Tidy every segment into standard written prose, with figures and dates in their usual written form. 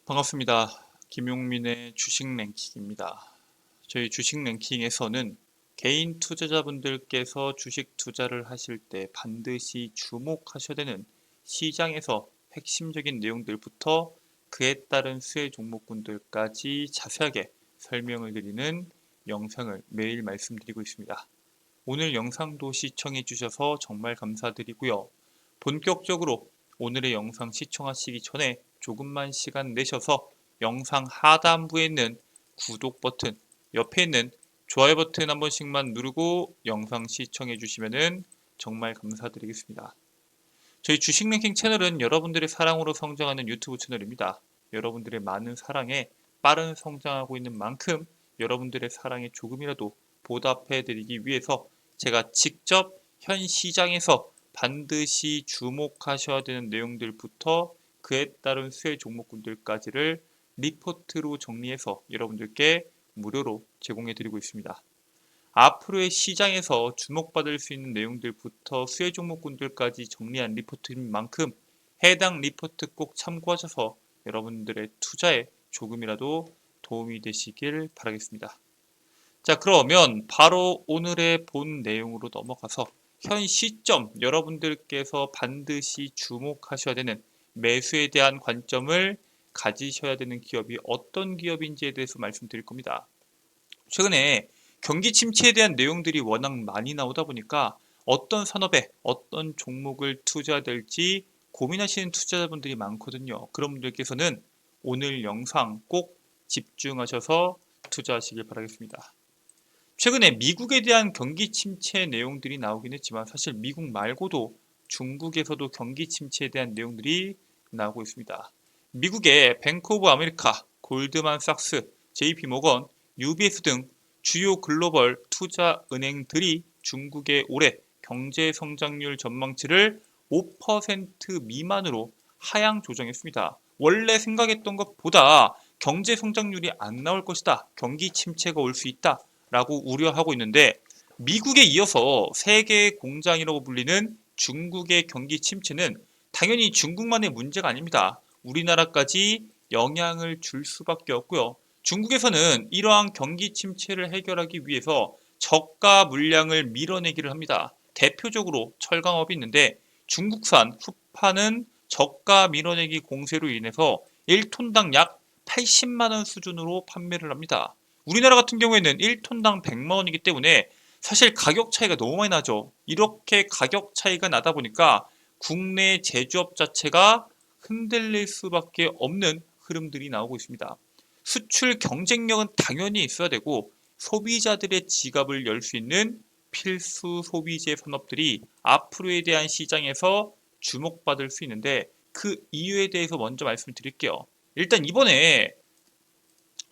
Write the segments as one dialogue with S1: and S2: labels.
S1: 반갑습니다. 김용민의 주식 랭킹입니다. 저희 주식 랭킹에서는 개인 투자자분들께서 주식 투자를 하실 때 반드시 주목하셔야 되는 시장에서 핵심적인 내용들부터 그에 따른 수혜 종목군들까지 자세하게 설명을 드리는 영상을 매일 말씀드리고 있습니다. 오늘 영상도 시청해 주셔서 정말 감사드리고요. 본격적으로 오늘의 영상 시청하시기 전에 조금만 시간 내셔서 영상 하단부에 있는 구독 버튼, 옆에 있는 좋아요 버튼 한 번씩만 누르고 영상 시청해 주시면 정말 감사드리겠습니다. 저희 주식 랭킹 채널은 여러분들의 사랑으로 성장하는 유튜브 채널입니다. 여러분들의 많은 사랑에 빠른 성장하고 있는 만큼 여러분들의 사랑에 조금이라도 보답해 드리기 위해서 제가 직접 현 시장에서 반드시 주목하셔야 되는 내용들부터 그에 따른 수혜 종목군들까지를 리포트로 정리해서 여러분들께 무료로 제공해 드리고 있습니다. 앞으로의 시장에서 주목받을 수 있는 내용들부터 수혜 종목군들까지 정리한 리포트인 만큼 해당 리포트 꼭 참고하셔서 여러분들의 투자에 조금이라도 도움이 되시길 바라겠습니다. 자, 그러면 바로 오늘의 본 내용으로 넘어가서 현 시점 여러분들께서 반드시 주목하셔야 되는 매수에 대한 관점을 가지셔야 되는 기업이 어떤 기업인지에 대해서 말씀드릴 겁니다. 최근에 경기 침체에 대한 내용들이 워낙 많이 나오다 보니까 어떤 산업에 어떤 종목을 투자해야 될지 고민하시는 투자자분들이 많거든요. 그런 분들께서는 오늘 영상 꼭 집중하셔서 투자하시길 바라겠습니다. 최근에 미국에 대한 경기 침체 내용들이 나오긴 했지만 사실 미국 말고도 중국에서도 경기 침체에 대한 내용들이 나오고 있습니다. 미국의 뱅크 오브 아메리카, 골드만삭스, JP모건, UBS 등 주요 글로벌 투자 은행들이 중국의 올해 경제 성장률 전망치를 5% 미만으로 하향 조정했습니다. 원래 생각했던 것보다 경제 성장률이 안 나올 것이다. 경기 침체가 올 수 있다. 라고 우려하고 있는데 미국에 이어서 세계의 공장이라고 불리는 중국의 경기 침체는 당연히 중국만의 문제가 아닙니다. 우리나라까지 영향을 줄 수밖에 없고요. 중국에서는 이러한 경기 침체를 해결하기 위해서 저가 물량을 밀어내기를 합니다. 대표적으로 철강업이 있는데 중국산 후파는 저가 밀어내기 공세로 인해서 1톤당 약 80만원 수준으로 판매를 합니다. 우리나라 같은 경우에는 1톤당 100만원이기 때문에 사실 가격 차이가 너무 많이 나죠. 이렇게 가격 차이가 나다 보니까 국내 제조업 자체가 흔들릴 수밖에 없는 흐름들이 나오고 있습니다. 수출 경쟁력은 당연히 있어야 되고 소비자들의 지갑을 열 수 있는 필수 소비재 산업들이 앞으로에 대한 시장에서 주목받을 수 있는데 그 이유에 대해서 먼저 말씀드릴게요. 일단 이번에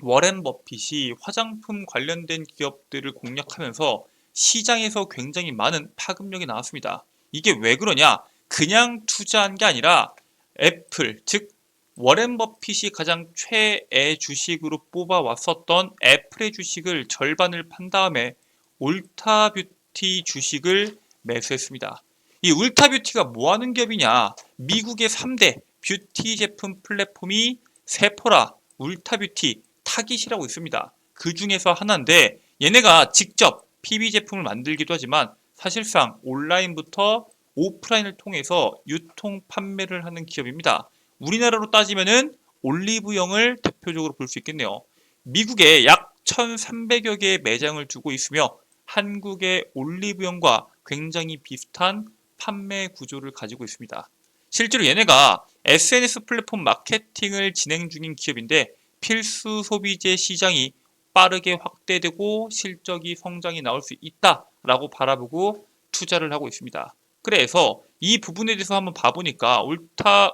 S1: 워렌 버핏이 화장품 관련된 기업들을 공략하면서 시장에서 굉장히 많은 파급력이 나왔습니다. 이게 왜 그러냐? 그냥 투자한 게 아니라 애플, 즉 워렌 버핏이 가장 최애 주식으로 뽑아왔었던 애플의 주식을 절반을 판 다음에 울타뷰티 주식을 매수했습니다. 이 울타뷰티가 뭐 하는 기업이냐? 미국의 3대 뷰티 제품 플랫폼이 세포라, 울타뷰티, 타깃이라고 있습니다. 그 중에서 하나인데 얘네가 직접 PB 제품을 만들기도 하지만 사실상 온라인부터 오프라인을 통해서 유통 판매를 하는 기업입니다. 우리나라로 따지면은 올리브영을 대표적으로 볼 수 있겠네요. 미국에 약 1,300여 개의 매장을 두고 있으며 한국의 올리브영과 굉장히 비슷한 판매 구조를 가지고 있습니다. 실제로 얘네가 SNS 플랫폼 마케팅을 진행 중인 기업인데 필수 소비재 시장이 빠르게 확대되고 실적이 성장이 나올 수 있다라고 바라보고 투자를 하고 있습니다. 그래서 이 부분에 대해서 한번 봐보니까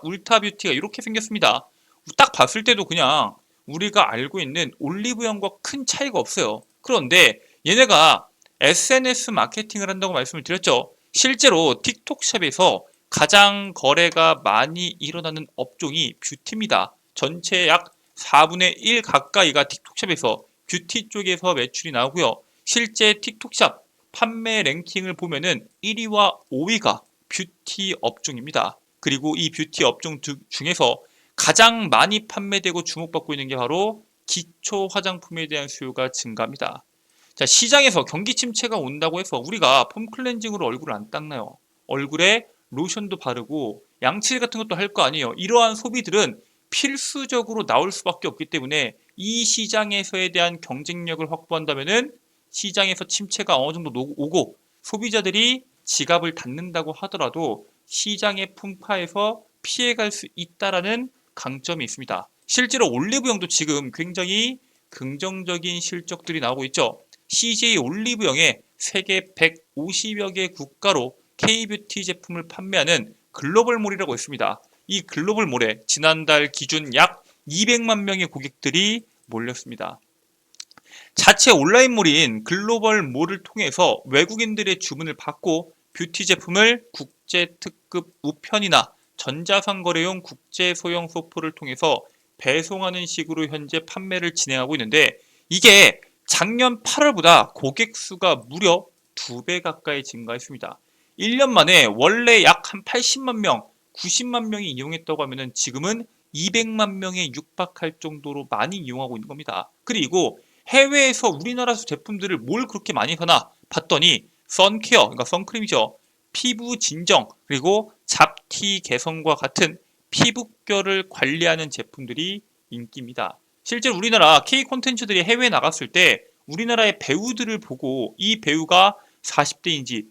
S1: 울타뷰티가 이렇게 생겼습니다. 딱 봤을 때도 그냥 우리가 알고 있는 올리브영과 큰 차이가 없어요. 그런데 얘네가 SNS 마케팅을 한다고 말씀을 드렸죠. 실제로 틱톡샵에서 가장 거래가 많이 일어나는 업종이 뷰티입니다. 전체 약 4분의 1 가까이가 틱톡샵에서 뷰티 쪽에서 매출이 나오고요. 실제 틱톡샵 판매 랭킹을 보면은 1위와 5위가 뷰티 업종입니다. 그리고 이 뷰티 업종 중에서 가장 많이 판매되고 주목받고 있는 게 바로 기초 화장품에 대한 수요가 증가합니다. 자, 시장에서 경기 침체가 온다고 해서 우리가 폼 클렌징으로 얼굴을 안 닦나요? 얼굴에 로션도 바르고 양치질 같은 것도 할 거 아니에요. 이러한 소비들은 필수적으로 나올 수밖에 없기 때문에 이 시장에서에 대한 경쟁력을 확보한다면은 시장에서 침체가 어느 정도 오고 소비자들이 지갑을 닫는다고 하더라도 시장의 풍파에서 피해갈 수 있다라는 강점이 있습니다. 실제로 올리브영도 지금 굉장히 긍정적인 실적들이 나오고 있죠. CJ 올리브영에 세계 150여 개 국가로 K뷰티 제품을 판매하는 글로벌몰이라고 있습니다. 이 글로벌몰에 지난달 기준 약 200만 명의 고객들이 몰렸습니다. 자체 온라인몰인 글로벌몰을 통해서 외국인들의 주문을 받고 뷰티 제품을 국제 특급 우편이나 전자상거래용 국제 소형 소포를 통해서 배송하는 식으로 현재 판매를 진행하고 있는데 이게 작년 8월보다 고객 수가 무려 2배 가까이 증가했습니다. 1년 만에 원래 약 한 80만 명, 90만 명이 이용했다고 하면은 지금은 200만 명에 육박할 정도로 많이 이용하고 있는 겁니다. 그리고 해외에서 우리나라 제품들을 뭘 그렇게 많이 사나 봤더니 선케어, 그러니까 선크림이죠. 피부 진정, 그리고 잡티 개선과 같은 피부결을 관리하는 제품들이 인기입니다. 실제로 우리나라 K 콘텐츠들이 해외에 나갔을 때 우리나라의 배우들을 보고 이 배우가 40대인지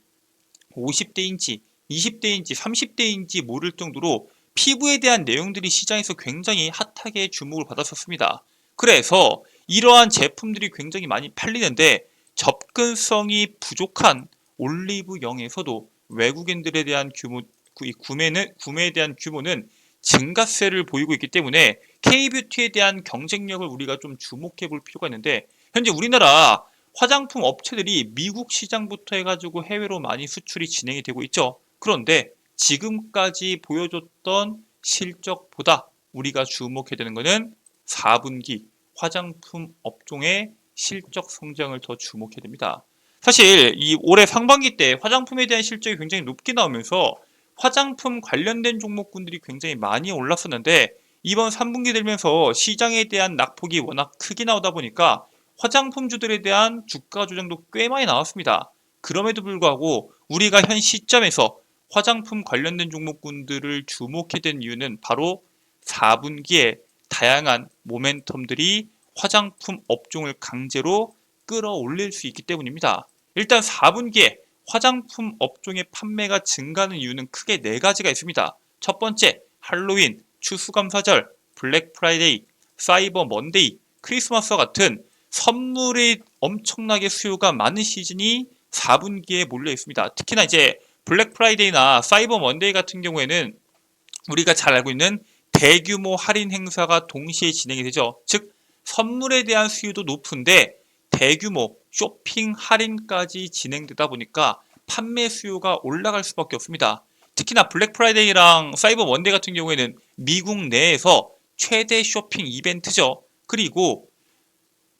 S1: 50대인지 20대인지 30대인지 모를 정도로 피부에 대한 내용들이 시장에서 굉장히 핫하게 주목을 받았었습니다. 그래서 이러한 제품들이 굉장히 많이 팔리는데 접근성이 부족한 올리브영에서도 외국인들에 대한 구매에 대한 규모는 증가세를 보이고 있기 때문에 K뷰티에 대한 경쟁력을 우리가 좀 주목해 볼 필요가 있는데 현재 우리나라 화장품 업체들이 미국 시장부터 해가지고 해외로 많이 수출이 진행이 되고 있죠. 그런데 지금까지 보여줬던 실적보다 우리가 주목해야 되는 것은 4분기 화장품 업종의 실적 성장을 더 주목해야 됩니다. 사실 이 올해 상반기 때 화장품에 대한 실적이 굉장히 높게 나오면서 화장품 관련된 종목군들이 굉장히 많이 올랐었는데 이번 3분기 되면서 시장에 대한 낙폭이 워낙 크게 나오다 보니까 화장품주들에 대한 주가 조정도 꽤 많이 나왔습니다. 그럼에도 불구하고 우리가 현 시점에서 화장품 관련된 종목군들을 주목해야 된 이유는 바로 4분기에 다양한 모멘텀들이 화장품 업종을 강제로 끌어올릴 수 있기 때문입니다. 일단 4분기에 화장품 업종의 판매가 증가하는 이유는 크게 4가지가 있습니다. 첫 번째, 할로윈, 추수감사절, 블랙 프라이데이, 사이버 먼데이, 크리스마스와 같은 선물이 엄청나게 수요가 많은 시즌이 4분기에 몰려 있습니다. 특히나 이제 블랙 프라이데이나 사이버 먼데이 같은 경우에는 우리가 잘 알고 있는 대규모 할인 행사가 동시에 진행이 되죠. 즉 선물에 대한 수요도 높은데 대규모 쇼핑 할인까지 진행되다 보니까 판매 수요가 올라갈 수밖에 없습니다. 특히나 블랙 프라이데이랑 사이버 먼데이 같은 경우에는 미국 내에서 최대 쇼핑 이벤트죠. 그리고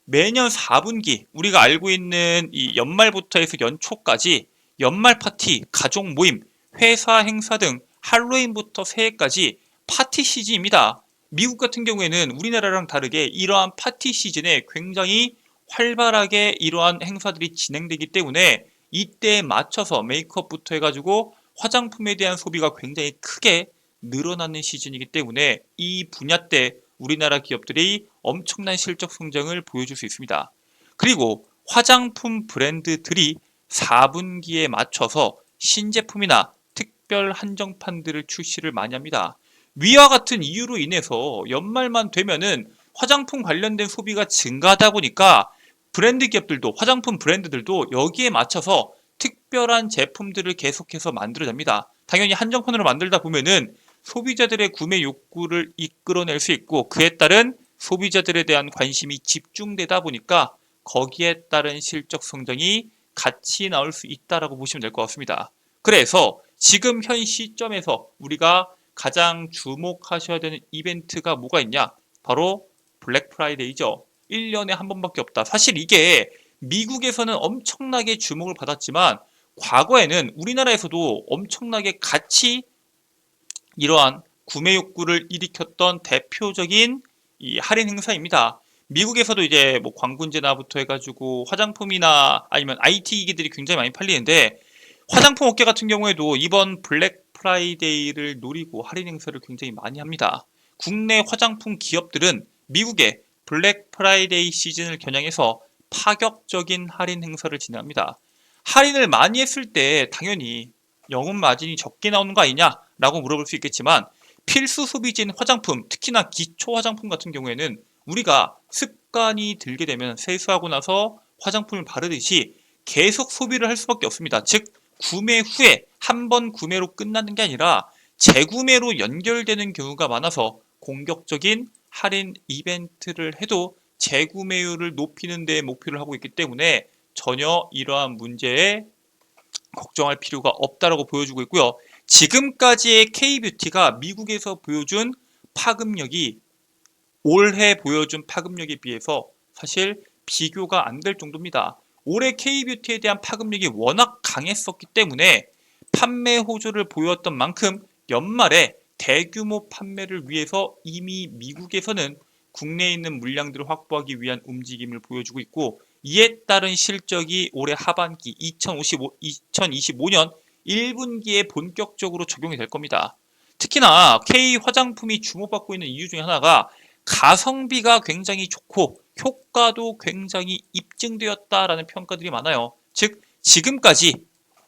S1: 매년 4분기 우리가 알고 있는 이 연말부터 해서 연초까지 연말 파티, 가족 모임, 회사 행사 등 할로윈부터 새해까지 파티 시즌입니다. 미국 같은 경우에는 우리나라랑 다르게 이러한 파티 시즌에 굉장히 활발하게 이러한 행사들이 진행되기 때문에 이때에 맞춰서 메이크업부터 해가지고 화장품에 대한 소비가 굉장히 크게 늘어나는 시즌이기 때문에 이 분야 때 우리나라 기업들이 엄청난 실적 성장을 보여줄 수 있습니다. 그리고 화장품 브랜드들이 4분기에 맞춰서 신제품이나 특별 한정판들을 출시를 많이 합니다. 위와 같은 이유로 인해서 연말만 되면은 화장품 관련된 소비가 증가하다 보니까 브랜드 기업들도 화장품 브랜드들도 여기에 맞춰서 특별한 제품들을 계속해서 만들어냅니다. 당연히 한정판으로 만들다 보면은 소비자들의 구매 욕구를 이끌어낼 수 있고 그에 따른 소비자들에 대한 관심이 집중되다 보니까 거기에 따른 실적 성장이 같이 나올 수 있다라고 보시면 될 것 같습니다. 그래서 지금 현 시점에서 우리가 가장 주목하셔야 되는 이벤트가 뭐가 있냐? 바로 블랙 프라이데이죠. 1년에 한 번밖에 없다. 사실 이게 미국에서는 엄청나게 주목을 받았지만 과거에는 우리나라에서도 엄청나게 같이 이러한 구매 욕구를 일으켰던 대표적인 이 할인 행사입니다. 미국에서도 이제 뭐 광군제나부터 해가지고 화장품이나 아니면 IT 기기들이 굉장히 많이 팔리는데 화장품 업계 같은 경우에도 이번 블랙 프라이데이를 노리고 할인 행사를 굉장히 많이 합니다. 국내 화장품 기업들은 미국의 블랙 프라이데이 시즌을 겨냥해서 파격적인 할인 행사를 진행합니다. 할인을 많이 했을 때 당연히 영업 마진이 적게 나오는 거 아니냐라고 물어볼 수 있겠지만 필수 소비지인 화장품, 특히나 기초 화장품 같은 경우에는 우리가 습관이 들게 되면 세수하고 나서 화장품을 바르듯이 계속 소비를 할 수밖에 없습니다. 즉 구매 후에 한 번 구매로 끝나는 게 아니라 재구매로 연결되는 경우가 많아서 공격적인 할인 이벤트를 해도 재구매율을 높이는 데 목표를 하고 있기 때문에 전혀 이러한 문제에 걱정할 필요가 없다라고 보여주고 있고요. 지금까지의 K뷰티가 미국에서 보여준 파급력이 올해 보여준 파급력에 비해서 사실 비교가 안 될 정도입니다. 올해 K뷰티에 대한 파급력이 워낙 강했었기 때문에 판매 호조를 보였던 만큼 연말에 대규모 판매를 위해서 이미 미국에서는 국내에 있는 물량들을 확보하기 위한 움직임을 보여주고 있고 이에 따른 실적이 올해 하반기 2025년 1분기에 본격적으로 적용이 될 겁니다. 특히나 K 화장품이 주목받고 있는 이유 중에 하나가 가성비가 굉장히 좋고 효과도 굉장히 입증되었다라는 평가들이 많아요. 즉 지금까지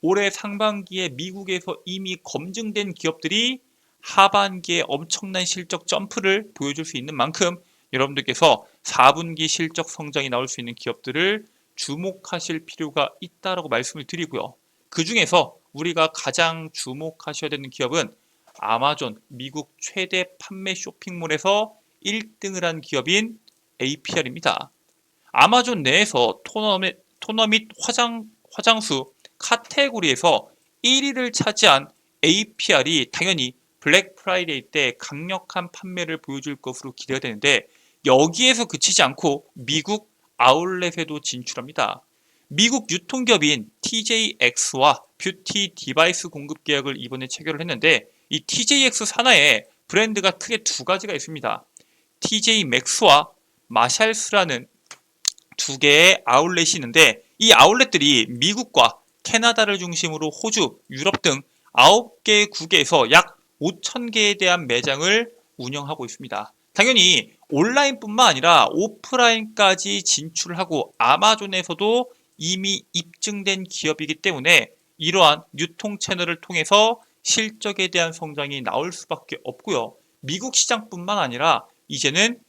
S1: 올해 상반기에 미국에서 이미 검증된 기업들이 하반기에 엄청난 실적 점프를 보여줄 수 있는 만큼 여러분들께서 4분기 실적 성장이 나올 수 있는 기업들을 주목하실 필요가 있다라고 말씀을 드리고요. 그 중에서 우리가 가장 주목하셔야 되는 기업은 아마존, 미국 최대 판매 쇼핑몰에서 1등을 한 기업인 APR입니다. 아마존 내에서 토너 및 화장수 카테고리에서 1위를 차지한 APR이 당연히 블랙 프라이데이 때 강력한 판매를 보여줄 것으로 기대가 되는데 여기에서 그치지 않고 미국 아울렛에도 진출합니다. 미국 유통기업인 TJX와 뷰티 디바이스 공급 계약을 이번에 체결을 했는데 이 TJX 산하에 브랜드가 크게 두 가지가 있습니다. TJ 맥스와 마샬스라는 두 개의 아울렛이 있는데 이 아울렛들이 미국과 캐나다를 중심으로 호주, 유럽 등 9개 국에서 약 5,000개에 대한 매장을 운영하고 있습니다. 당연히 온라인뿐만 아니라 오프라인까지 진출하고 아마존에서도 이미 입증된 기업이기 때문에 이러한 유통 채널을 통해서 실적에 대한 성장이 나올 수밖에 없고요. 미국 시장뿐만 아니라 이제는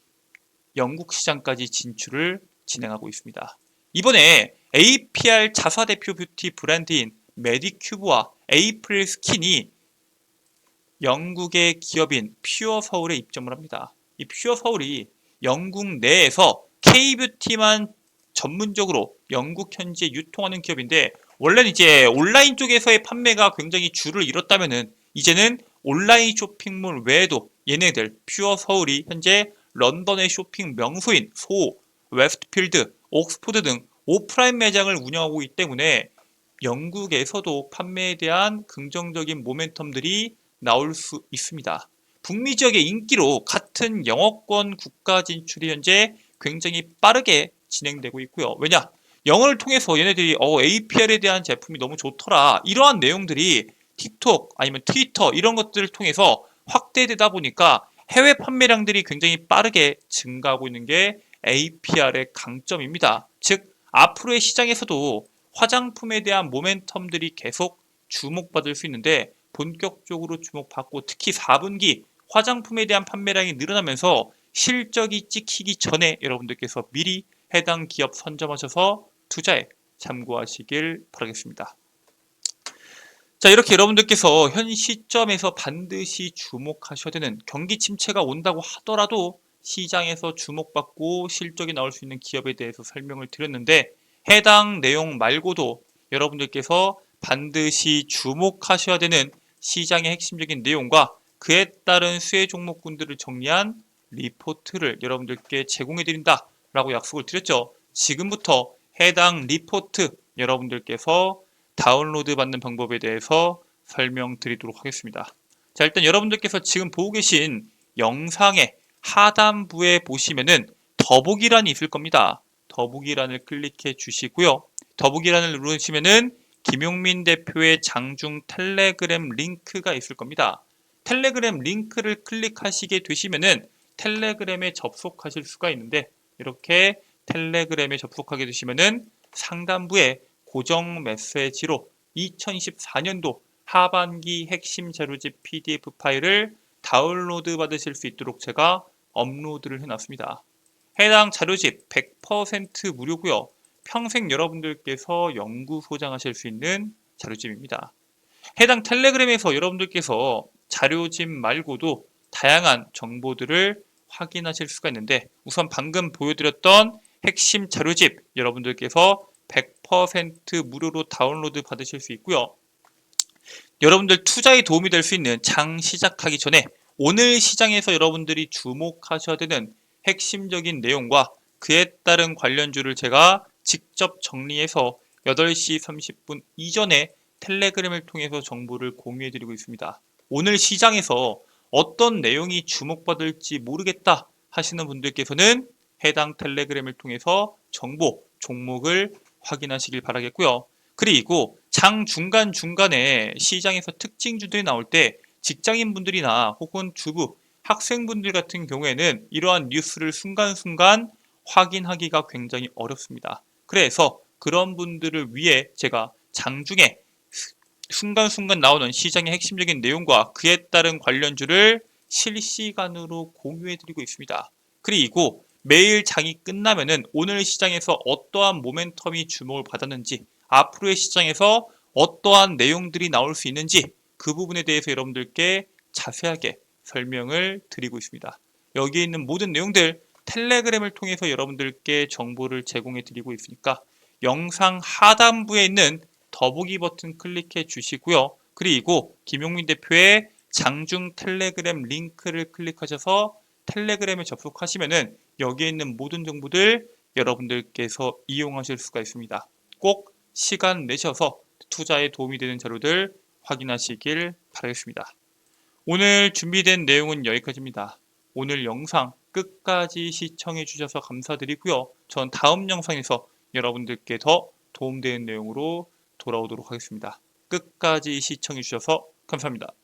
S1: 영국 시장까지 진출을 진행하고 있습니다. 이번에 APR 자사 대표 뷰티 브랜드인 메디큐브와 에이프릴 스킨이 영국의 기업인 퓨어 서울에 입점을 합니다. 이 퓨어 서울이 영국 내에서 K뷰티만 전문적으로 영국 현지에 유통하는 기업인데 원래는 이제 온라인 쪽에서의 판매가 굉장히 줄을 잃었다면은 이제는 온라인 쇼핑몰 외에도 얘네들 퓨어 서울이 현재 런던의 쇼핑 명소인 소호, 웨스트필드, 옥스포드 등 오프라인 매장을 운영하고 있기 때문에 영국에서도 판매에 대한 긍정적인 모멘텀들이 나올 수 있습니다. 북미 지역의 인기로 같은 영어권 국가 진출이 현재 굉장히 빠르게 진행되고 있고요. 왜냐? 영어를 통해서 얘네들이 APR에 대한 제품이 너무 좋더라. 이러한 내용들이 틱톡 아니면 트위터 이런 것들을 통해서 확대되다 보니까 해외 판매량들이 굉장히 빠르게 증가하고 있는 게 APR의 강점입니다. 즉 앞으로의 시장에서도 화장품에 대한 모멘텀들이 계속 주목받을 수 있는데 본격적으로 주목받고 특히 4분기 화장품에 대한 판매량이 늘어나면서 실적이 찍히기 전에 여러분들께서 미리 해당 기업 선점하셔서 투자에 참고하시길 바라겠습니다. 자, 이렇게 여러분들께서 현 시점에서 반드시 주목하셔야 되는 경기 침체가 온다고 하더라도 시장에서 주목받고 실적이 나올 수 있는 기업에 대해서 설명을 드렸는데 해당 내용 말고도 여러분들께서 반드시 주목하셔야 되는 시장의 핵심적인 내용과 그에 따른 수혜 종목군들을 정리한 리포트를 여러분들께 제공해 드린다 라고 약속을 드렸죠. 지금부터 해당 리포트 여러분들께서 다운로드 받는 방법에 대해서 설명드리도록 하겠습니다. 자, 일단 여러분들께서 지금 보고 계신 영상의 하단부에 보시면은 더보기란이 있을 겁니다. 더보기란을 클릭해 주시고요. 더보기란을 누르시면은 김용민 대표의 장중 텔레그램 링크가 있을 겁니다. 텔레그램 링크를 클릭하시게 되시면은 텔레그램에 접속하실 수가 있는데, 이렇게 텔레그램에 접속하게 되시면은 상단부에 고정 메시지로 2024년도 하반기 핵심 자료집 PDF 파일을 다운로드 받으실 수 있도록 제가 업로드를 해놨습니다. 해당 자료집 100% 무료고요. 평생 여러분들께서 연구 소장하실 수 있는 자료집입니다. 해당 텔레그램에서 여러분들께서 자료집 말고도 다양한 정보들을 확인하실 수가 있는데, 우선 방금 보여드렸던 핵심 자료집 여러분들께서 100% 무료로 다운로드 받으실 수 있고요. 여러분들 투자에 도움이 될 수 있는 장 시작하기 전에 오늘 시장에서 여러분들이 주목하셔야 되는 핵심적인 내용과 그에 따른 관련주를 제가 직접 정리해서 8시 30분 이전에 텔레그램을 통해서 정보를 공유해 드리고 있습니다. 오늘 시장에서 어떤 내용이 주목받을지 모르겠다 하시는 분들께서는 해당 텔레그램을 통해서 정보, 종목을 확인하시길 바라겠고요. 그리고 장 중간중간에 시장에서 특징주들이 나올 때 직장인분들이나 혹은 주부, 학생분들 같은 경우에는 이러한 뉴스를 순간순간 확인하기가 굉장히 어렵습니다. 그래서 그런 분들을 위해 제가 장중에 순간순간 나오는 시장의 핵심적인 내용과 그에 따른 관련주를 실시간으로 공유해드리고 있습니다. 그리고 매일 장이 끝나면은 오늘 시장에서 어떠한 모멘텀이 주목을 받았는지, 앞으로의 시장에서 어떠한 내용들이 나올 수 있는지 그 부분에 대해서 여러분들께 자세하게 설명을 드리고 있습니다. 여기에 있는 모든 내용들 텔레그램을 통해서 여러분들께 정보를 제공해 드리고 있으니까 영상 하단부에 있는 더보기 버튼 클릭해 주시고요. 그리고 김용민 대표의 장중 텔레그램 링크를 클릭하셔서 텔레그램에 접속하시면은 여기에 있는 모든 정보들 여러분들께서 이용하실 수가 있습니다. 꼭 시간 내셔서 투자에 도움이 되는 자료들 확인하시길 바라겠습니다. 오늘 준비된 내용은 여기까지입니다. 오늘 영상 끝까지 시청해 주셔서 감사드리고요. 전 다음 영상에서 여러분들께 더 도움되는 내용으로 돌아오도록 하겠습니다. 끝까지 시청해 주셔서 감사합니다.